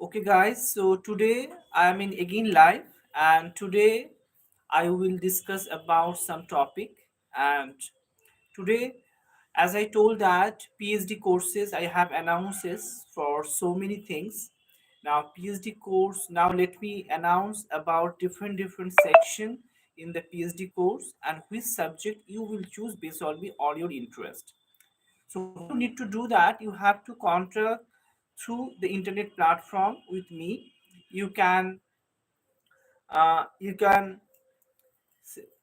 Okay, guys, so today I am in again live, and today I will discuss about some topic. And today, as I told that PhD courses, I have announces for so many things. Now, PhD course, now let me announce about different section in the PhD course and which subject you will choose based on all your interest. So how you need to do that? You have to contact through the internet platform with me. You can you can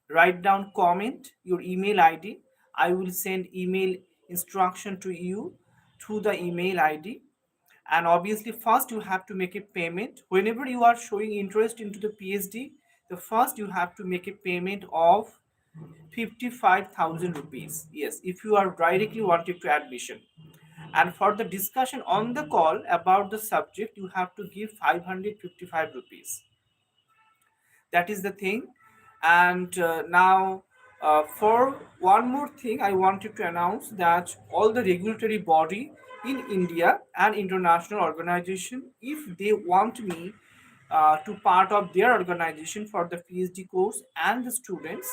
write down comment your email ID. I will send email instruction to you through the email ID. And obviously, first you have to make a payment whenever you are showing interest into the PhD. The first you have to make a payment of 55,000 rupees. Yes, if you are directly wanting to admission. And for the discussion on the call about the subject, you have to give 555 rupees. That is the thing. And now, for one more thing, I wanted to announce that all the regulatory body in India and international organization, if they want me to part of their organization for the PhD course and the students,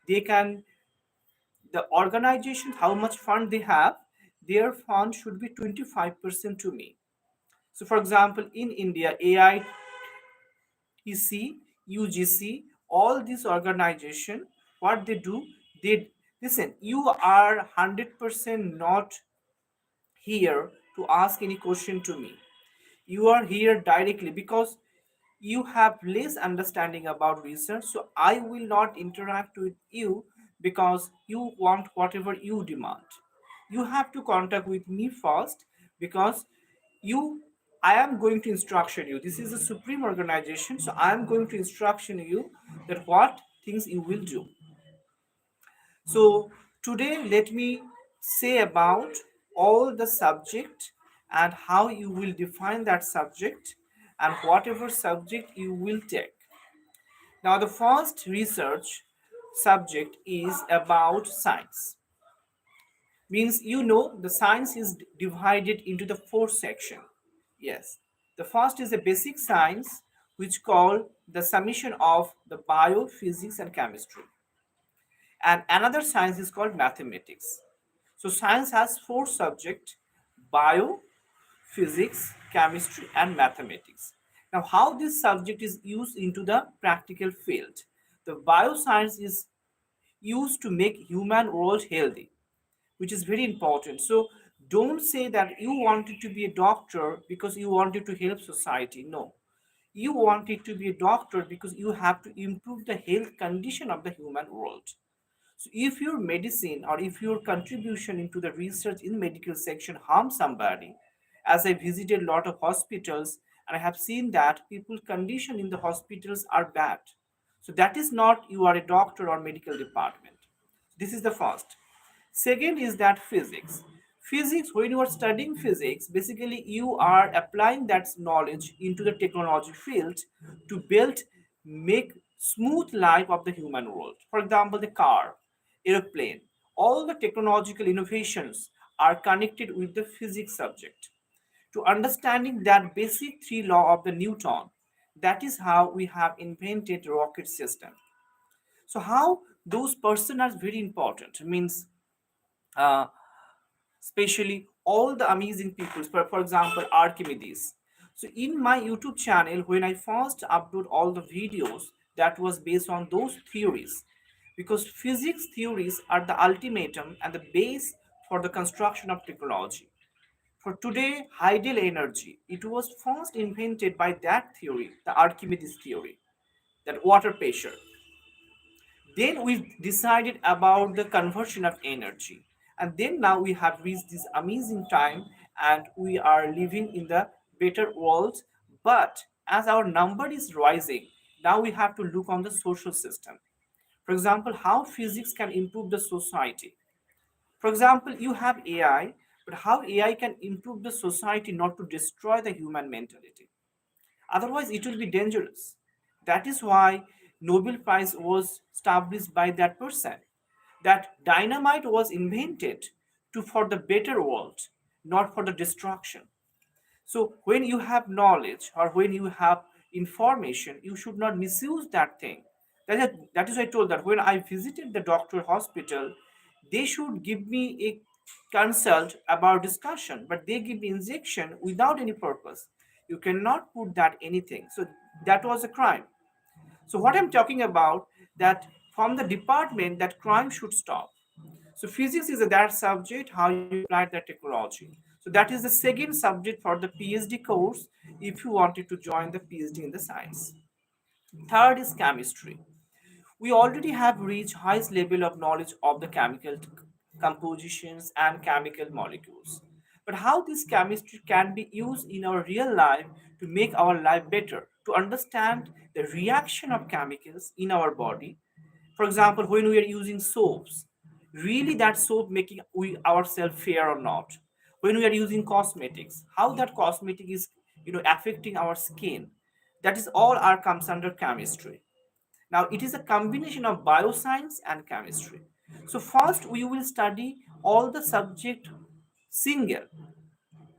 they can, the organization how much fund they have, their fund should be 25% to me. So for example, in India, AITC, UGC, all these organization, what they do, they listen, you are 100% not here to ask any question to me. You are here directly because you have less understanding about research, so I will not interact with you because you want whatever you demand. You have to contact with me first because you I am going to instruction you. This is a supreme organization, so I am going to instruction you that what things you will do. So today let me say about all the subject and how you will define that subject and whatever subject you will take. Now the first research subject is about science. Means the science is divided into the four section. Yes. The first is the basic science which called the summation of the bio, physics and chemistry, and another science is called mathematics. So science has four subjects: bio, physics, chemistry, and mathematics. Now, how this subject is used into the practical field? The bioscience is used to make human world healthy, which is very important. So don't say that you wanted to be a doctor because you wanted to help society. No, you wanted to be a doctor because you have to improve the health condition of the human world. So if your medicine or if your contribution into the research in medical section harms somebody, as I visited a lot of hospitals and I have seen that people condition in the hospitals are bad. So that is not you are a doctor or medical department. This is the first. Second is that physics. Physics, when you are studying physics, basically you are applying that knowledge into the technology field to build, make smooth life of the human world. For example, the car, airplane, all the technological innovations are connected with the physics subject. To understanding that basic three law of the Newton, that is how we have invented rocket system. So how those person are very important means uh, especially all the amazing people, for example Archimedes. So in my YouTube channel, when I first upload all the videos, that was based on those theories, because physics theories are the ultimatum and the base for the construction of technology. For today, ideal energy, it was first invented by that theory, the Archimedes theory, that water pressure. Then we decided about the conversion of energy. And then now we have reached this amazing time and we are living in the better world. But as our number is rising, now we have to look on the social system. For example, how physics can improve the society. For example, you have AI, but how AI can improve the society not to destroy the human mentality. Otherwise, it will be dangerous. That is why Nobel Prize was established by that person. That dynamite was invented to for the better world, not for the destruction. So when you have knowledge or when you have information, you should not misuse that thing. That is why I told that when I visited the doctor hospital, they should give me a consult about discussion, but they give me injection without any purpose. You cannot put that anything. So that was a crime. So what I'm talking about, that from the department that crime should stop. So physics is that subject, how you apply that technology. So that is the second subject for the PhD course if you wanted to join the PhD in the science. Third is chemistry. We already have reached highest level of knowledge of the chemical compositions and chemical molecules. But how this chemistry can be used in our real life to make our life better, to understand the reaction of chemicals in our body. For example, when we are using soaps, really that soap making we ourselves fair or not. When we are using cosmetics, how that cosmetic is affecting our skin. That is all are comes under chemistry. Now, it is a combination of bioscience and chemistry. So, first we will study all the subject single.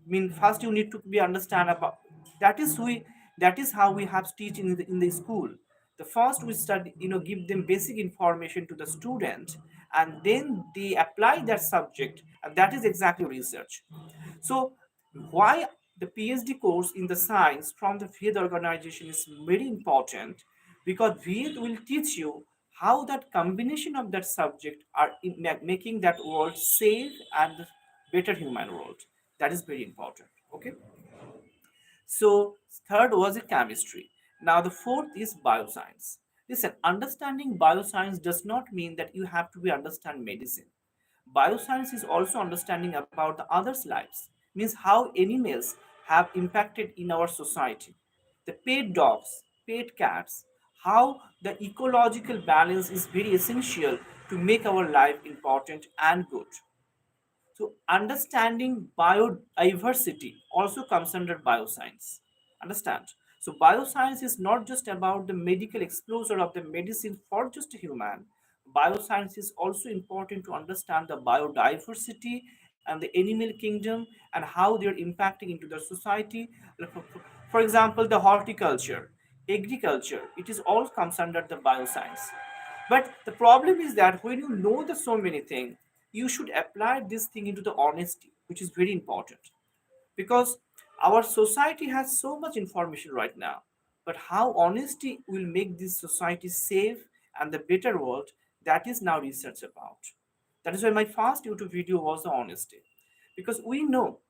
Mean first you need to be understand about that is how we have teach in the school. The first we study, give them basic information to the student, and then they apply that subject, and that is exactly research. So why the PhD course in the science from the Viyet organization is very important, because Viyet will teach you how that combination of that subject are making that world safe and better human world. That is very important. Okay. So third was a chemistry. Now the fourth is bioscience. Listen, understanding bioscience does not mean that you have to be understand medicine. Bioscience is also understanding about the others' lives, means how animals have impacted in our society. The pet dogs, pet cats, how the ecological balance is very essential to make our life important and good. So, understanding biodiversity also comes under bioscience. Understand? So, bioscience is not just about the medical exposure of the medicine for just a human. Bioscience is also important to understand the biodiversity and the animal kingdom and how they are impacting into the society. Like, for example, the horticulture, agriculture, it is all comes under the bioscience. But the problem is that when you know the so many things, you should apply this thing into the honesty, which is very important. Because our society has so much information right now. But how honesty will make this society safe and the better world, that is now research about. That is why my first YouTube video was the honesty. Because we know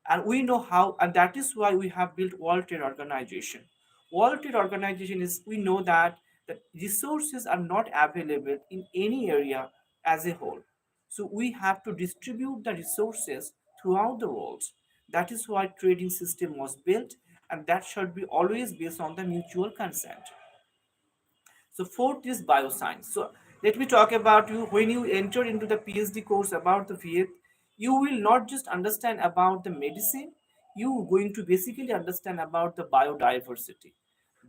how, and that is why we have built World Trade Organization. World Trade Organization is, we know that the resources are not available in any area as a whole. So we have to distribute the resources throughout the world. That is why trading system was built, and that should be always based on the mutual consent. So fourth is bioscience. So let me talk about you. When you enter into the PhD course about the Viyet, you will not just understand about the medicine, you going to basically understand about the biodiversity.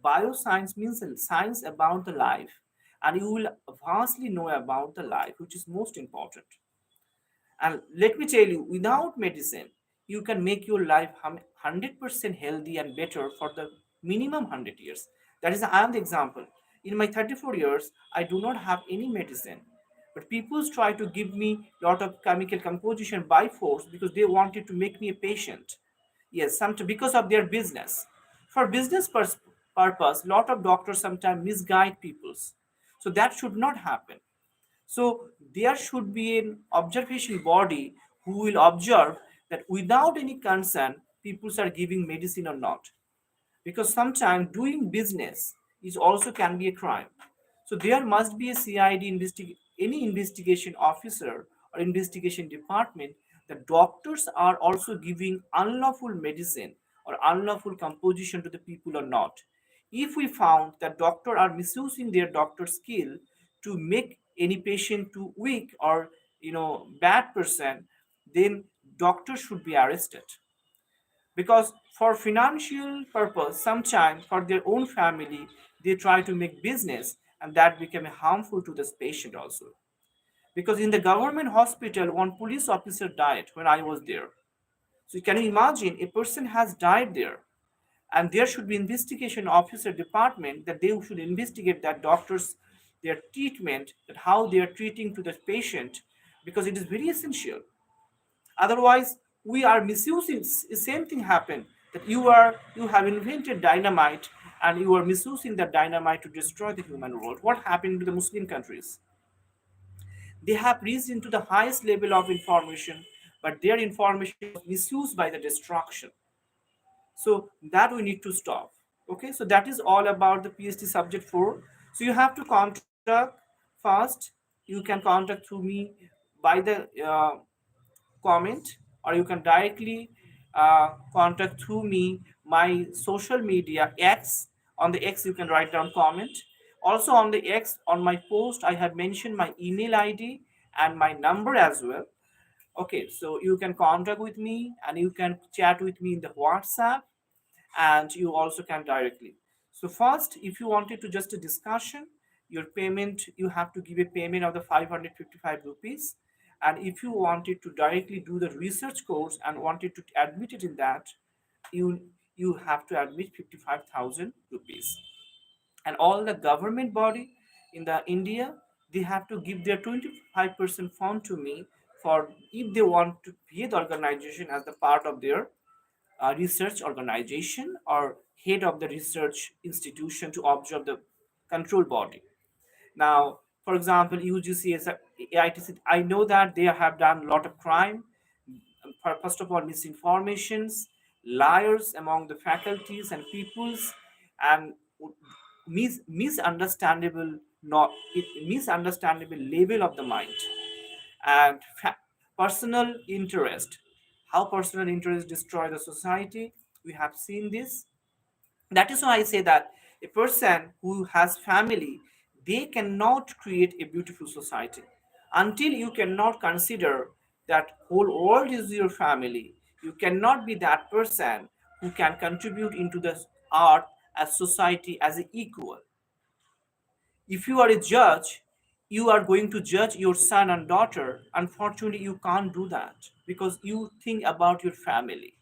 Bioscience means science about the life, and you will vastly know about the life, which is most important. And let me tell you, without medicine, you can make your life 100% healthy and better for the minimum 100 years. That is, I am the example. In my 34 years, I do not have any medicine. But people try to give me lot of chemical composition by force because they wanted to make me a patient. Yes, because of their business. For business purpose, lot of doctors sometimes misguide people. So that should not happen. So there should be an observation body who will observe that without any concern, people are giving medicine or not. Because sometimes doing business is also can be a crime. So there must be a CID any investigation officer or investigation department. The doctors are also giving unlawful medicine or unlawful composition to the people or not. If we found that doctors are misusing their doctor skill to make any patient too weak or bad person, then doctors should be arrested, because for financial purpose sometimes for their own family they try to make business, and that became harmful to this patient also. Because in the government hospital one police officer died when I was there. So can you imagine a person has died there, and there should be investigation officer department that they should investigate that doctors, their treatment, that how they are treating to the patient, because it is very essential. Otherwise we are misusing. Same thing happened, that you have invented dynamite and you are misusing that dynamite to destroy the human world. What happened to the Muslim countries? They have reached into the highest level of information, but their information was misused by the destruction. So that we need to stop. Okay, so that is all about the PhD subject 4. So you have to contact first. You can contact through me by the comment, or you can directly contact through me my social media X. On the X you can write down comment. Also on the X, on my post I have mentioned my email ID and my number as well. Okay, so you can contact with me and you can chat with me in the WhatsApp, and you also can directly. So first, if you wanted to just a discussion, your payment, you have to give a payment of the 555 rupees. And if you wanted to directly do the research course and wanted to admit it in that, you you have to admit 55,000 rupees. And all the government body in the India, they have to give their 25% fund to me for if they want to be the organization as the part of their research organization or head of the research institution to observe the control body. Now, for example, UGC, AITC, I know that they have done a lot of crime. First of all, misinformations, liars among the faculties and peoples, and misunderstandable, not misunderstandable level of the mind, and personal interest. How personal interest destroy the society. We have seen this. That is why I say that a person who has family, they cannot create a beautiful society. Until you cannot consider that whole world is your family, you cannot be that person who can contribute into the art as society as an equal. If you are a judge, you are going to judge your son and daughter. Unfortunately, you can't do that because you think about your family.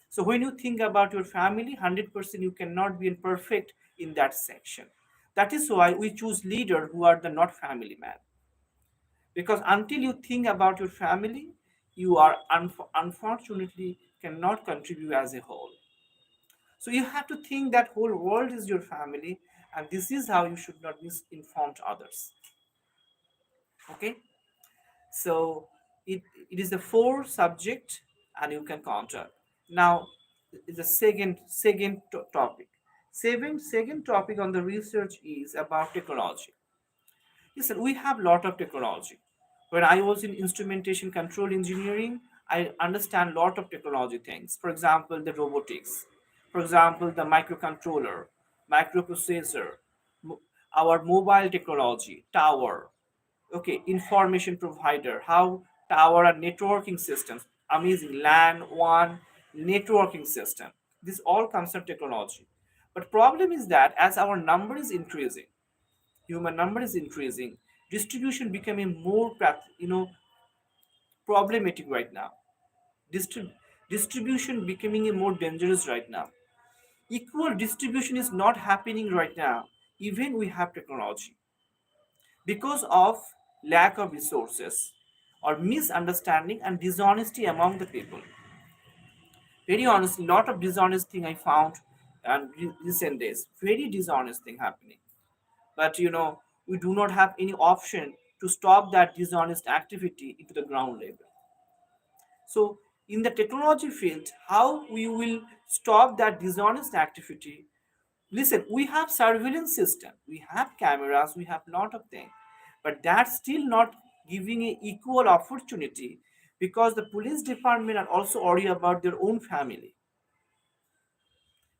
So when you think about your family, 100% you cannot be imperfect in that section. That is why we choose leader who are the not family man. Because until you think about your family, you are unfortunately cannot contribute as a whole. So you have to think that whole world is your family, and this is how you should not misinform others. Okay. So it is the four subject, and you can counter. Now the second topic. Second topic on the research is about technology. Listen, we have a lot of technology. When I was in instrumentation control engineering, I understand a lot of technology things. For example, the robotics. For example, the microcontroller, microprocessor, our mobile technology, tower, okay, information provider, how tower and networking systems, amazing LAN one networking system. This all comes from technology. But problem is that as our number is increasing, human number is increasing, distribution becoming more problematic right now. Distri- Distribution becoming a more dangerous right now. Equal distribution is not happening right now, even we have technology, because of lack of resources or misunderstanding and dishonesty among the people. Very honestly, lot of dishonest thing I found and recent days. Very dishonest thing happening. But we do not have any option to stop that dishonest activity into the ground level. So in the technology field, how we will stop that dishonest activity? Listen, we have surveillance system, we have cameras, we have lot of things, but that's still not giving a equal opportunity, because the police department are also worried about their own family.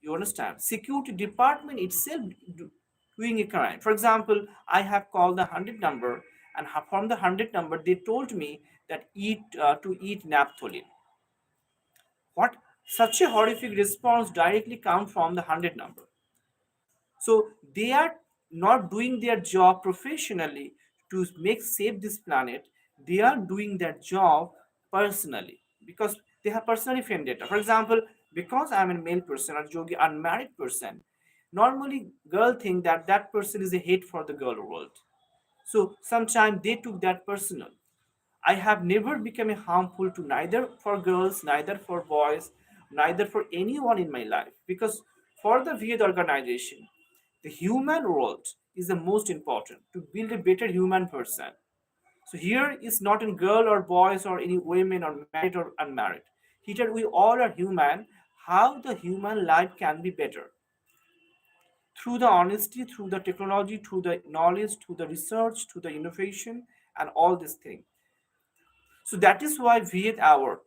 You understand? Security department itself doing a crime. For example, I have called the 100 number, and from the 100 number, they told me that eat naphthalene. What? Such a horrific response directly come from the 100 number. So they are not doing their job professionally to make save this planet. They are doing their job personally, because They have personal vendetta. For example, because I'm a male person or Jogi unmarried person, normally girl think that that person is a hate for the girl world. So sometimes they took that personal. I have never become a harmful to neither for girls, neither for boys, neither for anyone in my life. Because for the Viyet organization, the human world is the most important to build a better human person. So here is not in girl or boys or any women or married or unmarried. Here we all are human. How the human life can be better through the honesty, through the technology, through the knowledge, through the research, through the innovation, and all these things. So that is why Viyet Award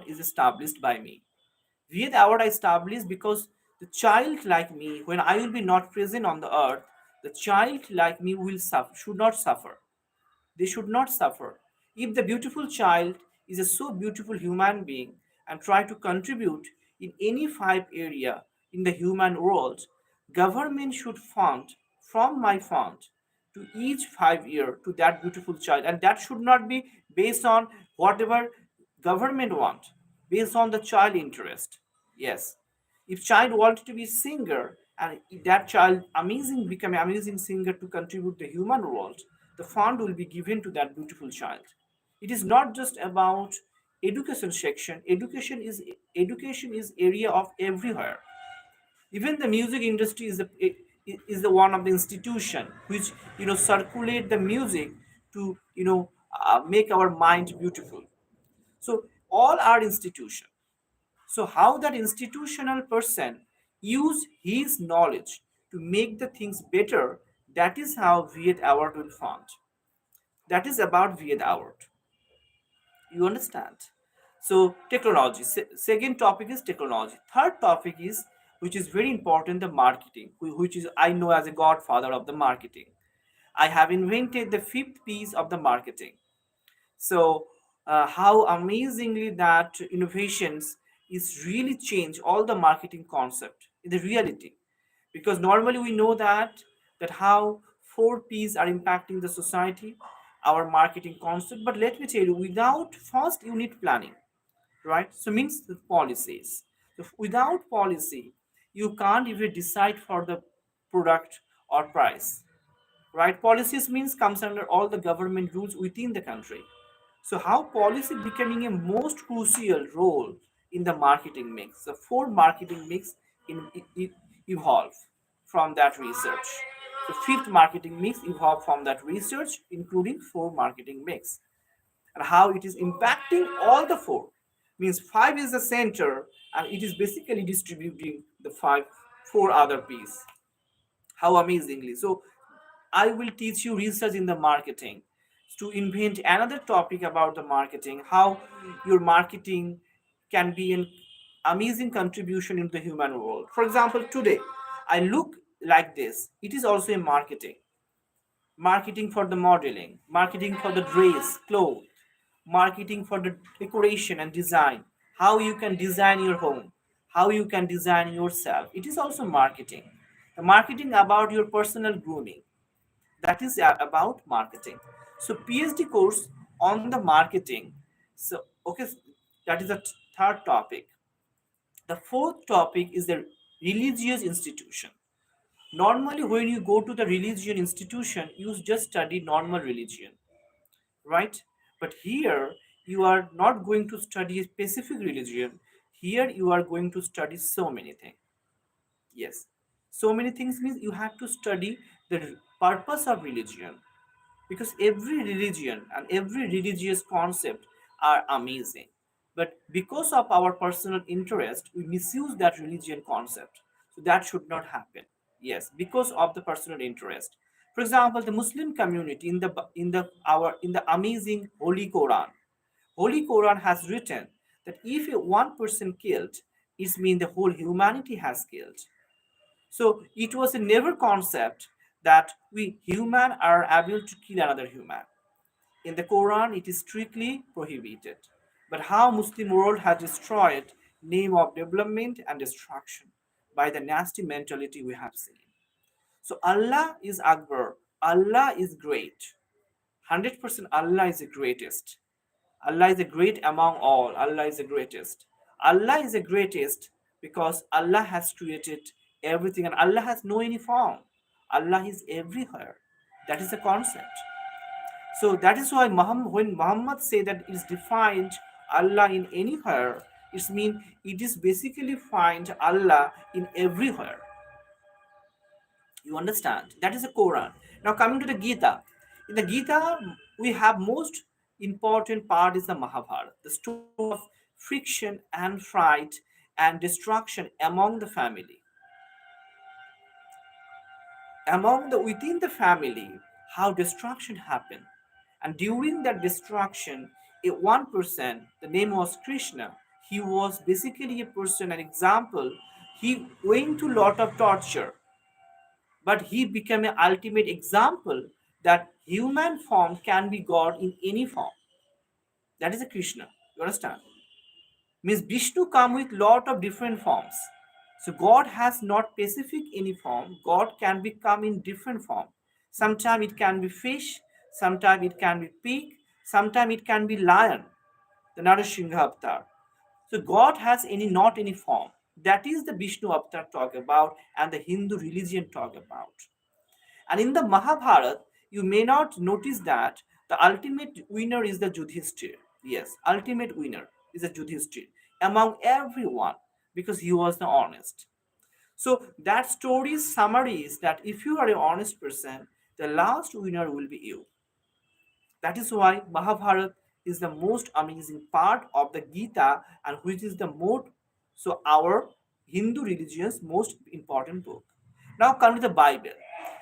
is established by me. Viyet Award I established because the child like me, when I will be not present on the earth, the child like me will suffer, should not suffer. They should not suffer. If the beautiful child is a so beautiful human being and try to contribute in any five area in the human world, government should fund from my fund to each 5 year to that beautiful child, and that should not be based on whatever government want, based on the child interest. Yes, if child wanted to be singer and that child amazing become an amazing singer to contribute the human world, the fund will be given to that beautiful child. It is not just about education section. Education is area of everywhere. Even the music industry is the one of the institution which circulate the music to make our mind beautiful. So all are institution. So how that institutional person use his knowledge to make the things better, that is how Viet Award will fund. That is about Viet Award. You understand? So technology. Second topic is technology. Third topic is, which is very important, the marketing, which is I know as a godfather of the marketing. I have invented the fifth piece of the marketing. So how amazingly that innovations is really change all the marketing concept in the reality, because normally we know that how four P's are impacting the society, our marketing concept. But let me tell you, without first you need planning, right? So means the policies. So without policy, you can't even decide for the product or price, right? Policies means comes under all the government rules within the country. So how policy becoming a most crucial role in the marketing mix. The four marketing mix evolve from that research. The fifth marketing mix evolved from that research, including four marketing mix, and how it is impacting all the four. Means five is the center, and it is basically distributing the four other pieces. How amazingly. So I will teach you research in the marketing to invent another topic about the marketing, how your marketing can be an amazing contribution in the human world. For example, today I look like this. It is also a marketing. Marketing for the modeling, marketing for the dress, clothes, marketing for the decoration and design, how you can design your home, how you can design yourself. It is also marketing. The marketing about your personal grooming, that is about marketing. So PhD course on the marketing. So okay, that is the third topic. The fourth topic is the religious institution. Normally when you go to the religion institution, you just study normal religion, right? But here you are not going to study a specific religion. Here you are going to study so many things. Yes, so many things means you have to study the purpose of religion, because every religion and every religious concept are amazing, but because of our personal interest we misuse that religion concept. So that should not happen. Yes, because of the personal interest. For example, the Muslim community in the amazing Holy Quran has written that if one person killed, it means the whole humanity has killed. So it was a never concept that we human are able to kill another human. In the Quran, it is strictly prohibited. But how Muslim world has destroyed name of development and destruction by the nasty mentality we have seen. So Allah is Akbar. Allah is great. 100% Allah is the greatest. Allah is the great among all. Allah is the greatest. Allah is the greatest because Allah has created everything and Allah has no any form. Allah is everywhere. That is the concept. So that is why when Muhammad say that it is defined Allah in anywhere, it means it is basically find Allah in everywhere. You understand? That is the Quran. Now coming to the Gita. In the Gita, we have most important part is the Mahabharata, the story of friction and fright and destruction among the family. Among the within the family, how destruction happened. And during that destruction, a one person, the name was Krishna, he was basically a person, an example. He went to lot of torture, but he became an ultimate example that human form can be God in any form. That is a Krishna. You understand? Means Vishnu come with lot of different forms. So God has not specific any form. God can become in different form. Sometimes it can be fish, sometimes it can be pig, sometimes it can be lion, the Narasingha avatar. So God has any not any form. That is the Vishnu avatar talk about and the Hindu religion talk about. And in the Mahabharata, you may not notice that the ultimate winner is the Yudhishthir. Yes, ultimate winner is the Yudhishthir among everyone because he was the honest. So that story's summary is that if you are an honest person, the last winner will be you. That is why Mahabharata is the most amazing part of the Gita and which is the most so our Hindu religion's most important book. Now come to the Bible.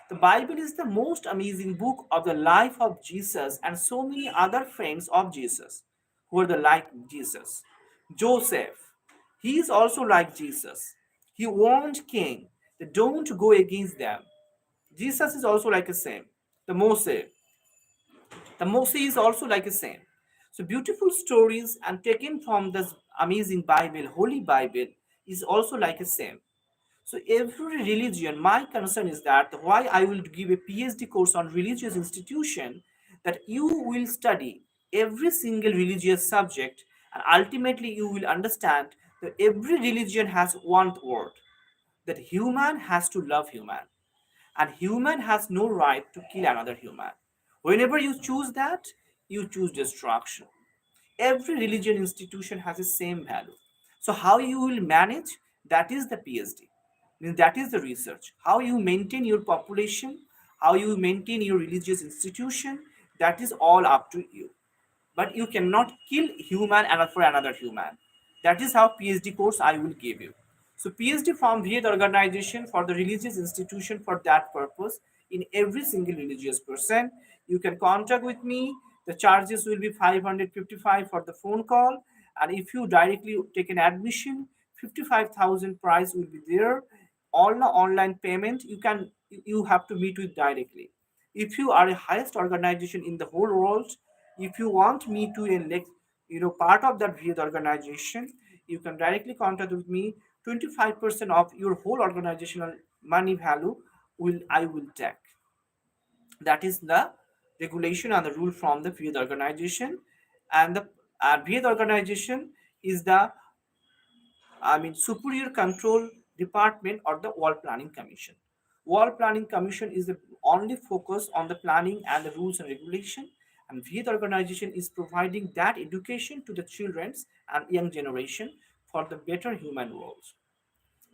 The Bible is the most amazing book of the life of Jesus and so many other friends of Jesus who are the like Jesus. Joseph, he is also like Jesus. He warned king that don't go against them. Jesus is also like the same. The Moses, the Moses is also like a saint. So beautiful stories and taken from this amazing Bible, Holy Bible, is also like a same. So every religion, my concern is that why I will give a PhD course on religious institution, that you will study every single religious subject and ultimately you will understand that every religion has one word, that human has to love human and human has no right to kill another human. Whenever you choose that, you choose destruction. Every religion institution has the same value. So how you will manage, that is the PhD. Means that is the research. How you maintain your population, how you maintain your religious institution, that is all up to you, but you cannot kill human and for another human. That is how PhD course I will give you. So PhD from Viyet organization for the religious institution for that purpose in every single religious person. You can contact with me. The charges will be 555 for the phone call. And if you directly take an admission, 55,000 price will be there. All the online payment you have to meet with directly. If you are a highest organization in the whole world, if you want me to elect part of that VIET organization, you can directly contact with me. 25% of your whole organizational money value will I will take. That is the regulation and the rule from the VIET organization. And the VIET organization is the Superior Control Department or the Wall Planning Commission. Wall Planning Commission is the only focus on the planning and the rules and regulation. And Viyet organization is providing that education to the children's and young generation for the better human world.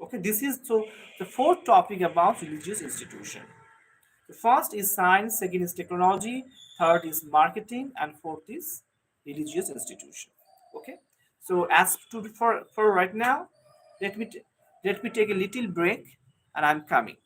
Okay, this is so the fourth topic about religious institution. The first is science, second is technology, third is marketing, and fourth is religious institution. Okay, so as to for right now, let me t- let me take a little break, and I'm coming.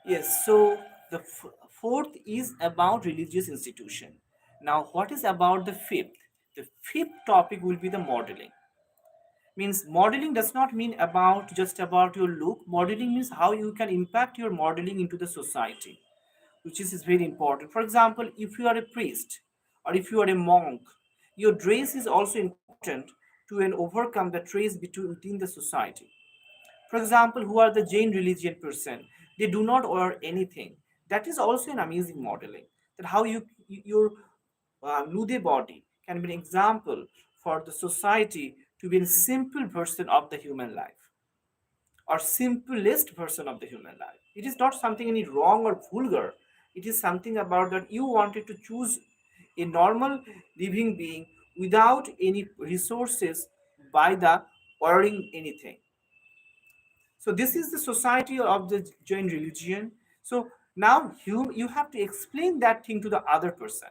Yes, so the fourth is about religious institution. Now, what is about the fifth? The fifth topic will be the modeling. Means modeling does not mean about just about your look. Modeling means how you can impact your modeling into the society, which is very important. For example, if you are a priest or if you are a monk, your dress is also important to overcome the trace between within the society. For example, who are the Jain religion person, they do not wear anything. That is also an amazing modeling. That how your nude body can be an example for the society to be a simple version of the human life or simplest version of the human life. It is not something any wrong or vulgar. It is something about that you wanted to choose a normal living being without any resources by the wearing anything. So this is the society of the Jain religion. So now you have to explain that thing to the other person,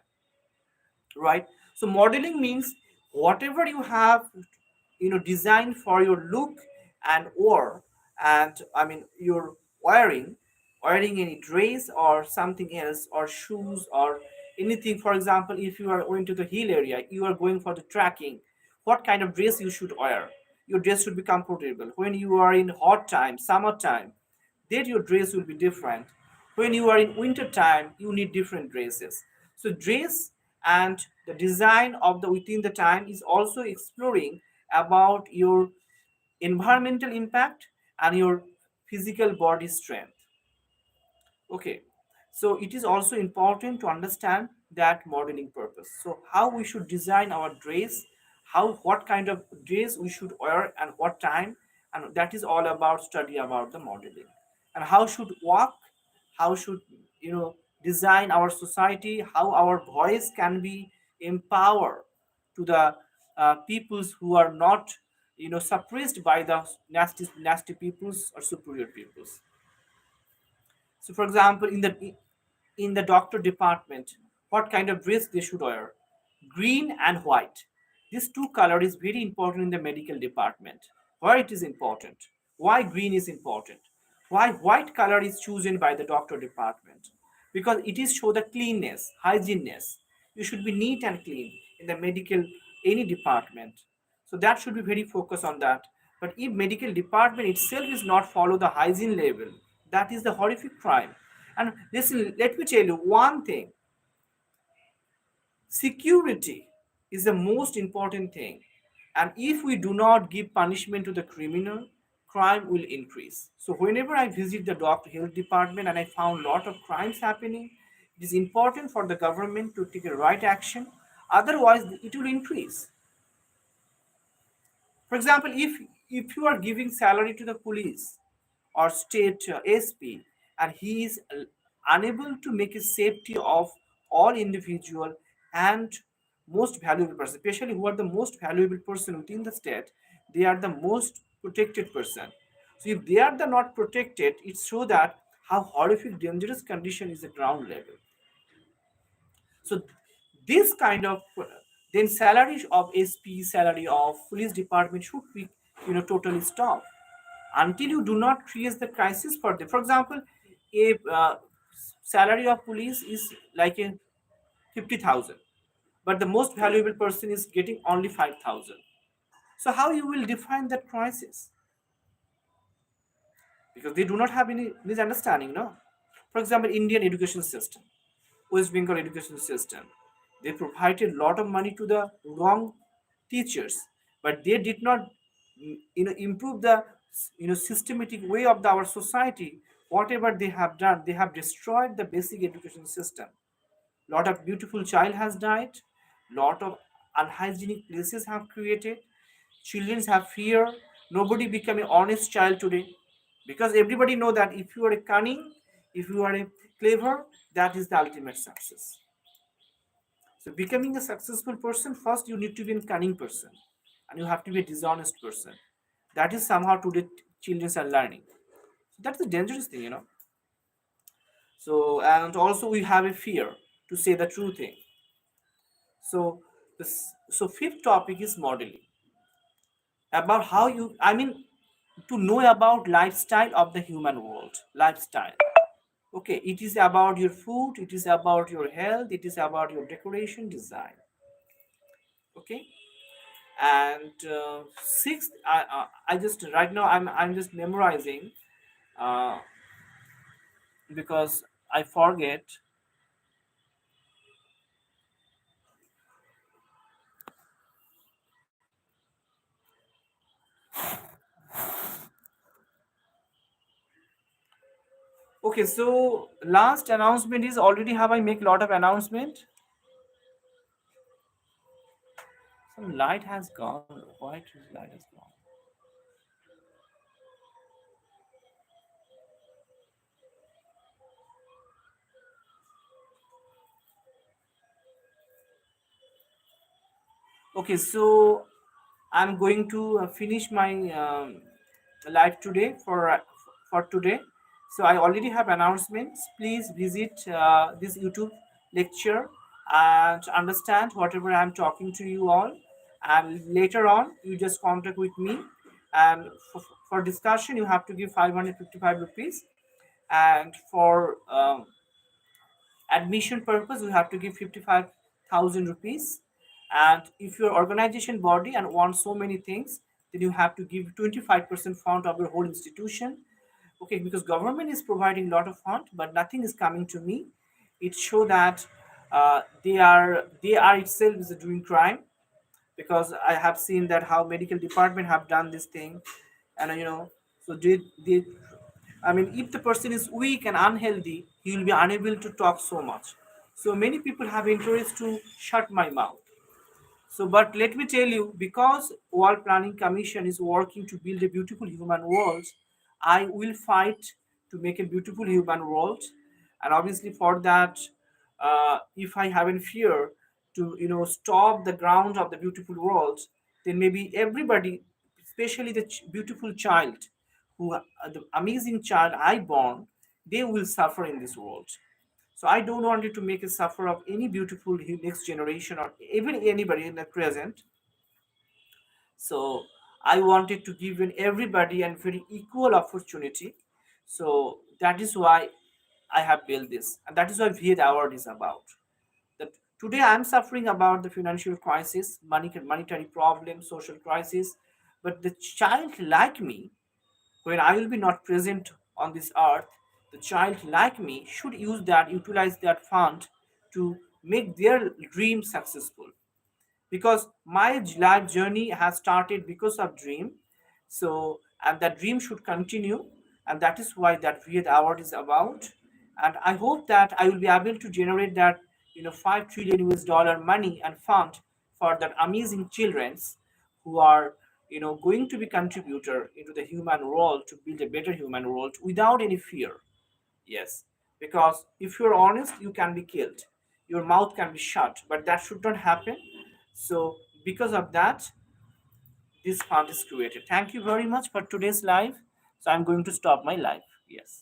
right? So modeling means whatever you have, designed for your look and or and I mean your wearing any dress or something else or shoes or anything. For example, if you are going to the hill area, you are going for the trekking, what kind of dress you should wear? Your dress should be comfortable. When you are in hot time, summertime, then your dress will be different. When you are in winter time, you need different dresses. So dress and the design of the within the time is also exploring about your environmental impact and your physical body strength. Okay, so it is also important to understand that modeling purpose. So how we should design our dress, how what kind of dress we should wear and what time, and that is all about study about the modeling. And how should walk, how should design our society, how our voice can be empowered to the peoples who are not suppressed by the nasty peoples or superior peoples. So, for example, in the doctor department, what kind of dress they should wear? Green and white. This two color is very important in the medical department. Why it is important? Why green is important? Why white color is chosen by the doctor department? Because it is show the cleanness, hygieneness. You should be neat and clean in the medical any department. So that should be very focused on that. But if medical department itself is not follow the hygiene level, that is the horrific crime. And listen, let me tell you one thing. Security is the most important thing. And if we do not give punishment to the criminal, crime will increase. So whenever I visit the doctor health department and I found a lot of crimes happening, it is important for the government to take a right action. Otherwise, it will increase. For example, if you are giving salary to the police or state SP and he is unable to make a safety of all individual and most valuable person, especially who are the most valuable person within the state, they are the most protected person. So if they are the not protected, it shows that how horrific dangerous condition is the ground level. So this kind of then salary of SP, salary of police department should be totally stop until you do not create the crisis for them. For example, a salary of police is like a 50,000, but the most valuable person is getting only 5,000. So how you will define that crisis? Because they do not have any misunderstanding, no? For example, Indian education system, West Bengal education system, they provided a lot of money to the wrong teachers, but they did not improve the systematic way of our society. Whatever they have done, they have destroyed the basic education system. Lot of beautiful child has died, lot of unhygienic places have created, children have fear, nobody become an honest child today, because everybody know that if you are a cunning, if you are a clever, that is the ultimate success. So becoming a successful person, first you need to be a cunning person and you have to be a dishonest person. That is somehow today children are learning. So that's a dangerous thing. So and also we have a fear to say the true thing. So so fifth topic is modeling about how to know about lifestyle of the human world lifestyle. Okay, it is about your food, it is about your health, it is about your decoration design. Okay, and sixth, I just right now I'm just memorizing uh, because I forget. Okay, so last announcement is already have I make lot of announcement. Some light has gone. Why is light has gone? Okay, so I'm going to finish my live today for today. So I already have announcements. Please visit this YouTube lecture and understand whatever I'm talking to you all. And later on, you just contact with me. And for discussion, you have to give 555 rupees. And for admission purpose you have to give 55,000 rupees, and if your organization body and want so many things, then you have to give 25% fund of your whole institution. Okay, because government is providing a lot of fund but nothing is coming to me. It show that they are itself is doing crime, because I have seen that how medical department have done this thing, and so they I mean, if the person is weak and unhealthy, he will be unable to talk so much. So many people have interest to shut my mouth. So, but let me tell you, because World Planning Commission is working to build a beautiful human world, I will fight to make a beautiful human world, and obviously for that, if I haven't fear to stop the ground of the beautiful world, then maybe everybody, especially the beautiful child, the amazing child I born, they will suffer in this world. So I don't want it to make a suffer of any beautiful next generation or even anybody in the present. So I wanted to give in everybody and very equal opportunity. So that is why I have built this, and that is why Viyet Award is about. That today I'm suffering about the financial crisis, monetary problem, social crisis, but the child like me, when I will be not present on this earth, the child like me should utilize that fund to make their dream successful. Because my life journey has started because of dream. So, and that dream should continue, and that is why that Viyet Award is about. And I hope that I will be able to generate that 5 trillion US dollar money and fund for that amazing childrens who are going to be contributor into the human world to build a better human world without any fear. Yes, because if you're honest, you can be killed. Your mouth can be shut, but that should not happen. So, because of that, this fund is created. Thank you very much for today's live. So, I'm going to stop my live. Yes.